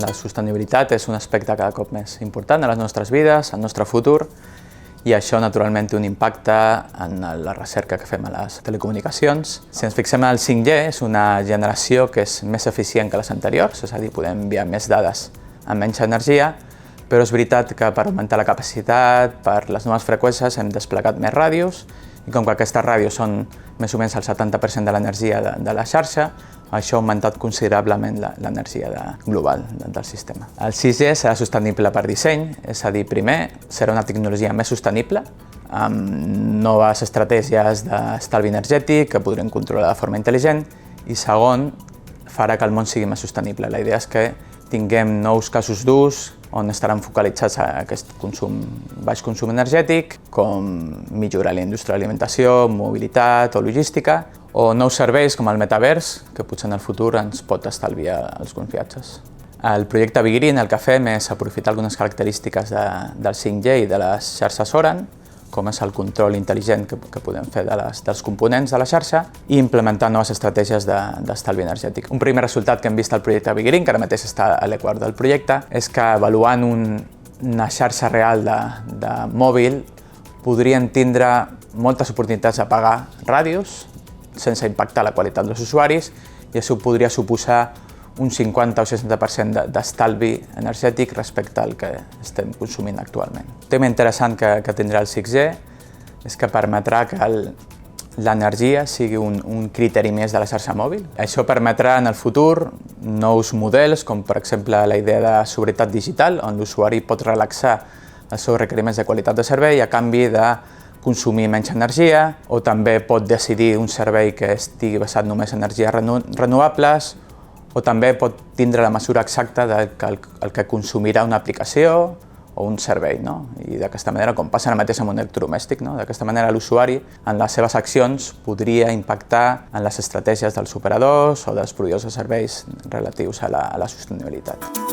La sostenibilitat és un aspecte cada cop més important a les nostres vides, al nostre futur, i això naturalment té un impacte en la recerca que fem a les telecomunicacions. Si ens fixem en el 5G, és una generació que és més eficient que les anteriors, és a dir, podem enviar més dades amb menys energia, però és veritat que per augmentar la capacitat, per les noves freqüències, hem desplegat més ràdios, i com que aquestes ràdios són més o menys el 70% de l'energia de la xarxa, això ha augmentat considerablement l'energia global del sistema. El 6G serà sostenible per disseny, és a dir, primer, serà una tecnologia més sostenible, amb noves estratègies d'estalvi energètic que podrem controlar de forma intel·ligent, i segon, farà que el món sigui més sostenible. La idea és que tinguem nous casos d'ús on estaran focalitzats a aquest baix consum energètic, com millorar la indústria de l'alimentació, mobilitat o logística, o nous serveis com el metavers, que potser en el futur ens pot estalviar alguns viatges. Al projecte BeGreen el que fem és aprofitar algunes característiques del 5G i de les xarxes Oran, com és el control intel·ligent que podem fer dels components de la xarxa, i implementar noves estratègies d'estalvi energètic. Un primer resultat que hem vist al projecte BeGreen, que ara mateix està a l'equador del projecte, és que avaluant una xarxa real de mòbil podrien tindre moltes oportunitats de pagar ràdios sense impactar la qualitat dels usuaris, i això podria suposar un 50 o 60% d'estalvi energètic respecte al que estem consumint actualment. Un tema interessant que tindrà el 6G és que permetrà que l'energia sigui un criteri més de la xarxa mòbil. Això permetrà en el futur nous models, com per exemple la idea de seguretat digital, on l'usuari pot relaxar els seus requeriments de qualitat de servei a canvi de consumir menys energia, o també pot decidir un servei que estigui basat només en energies renovables, o també pot tindre la mesura exacta del que consumirà una aplicació o un servei, no? I d'aquesta manera, com passa ara mateix amb un electrodomèstic, no? D'aquesta manera l'usuari en les seves accions podria impactar en les estratègies dels operadors o dels proveïdors de serveis relatius a la sostenibilitat.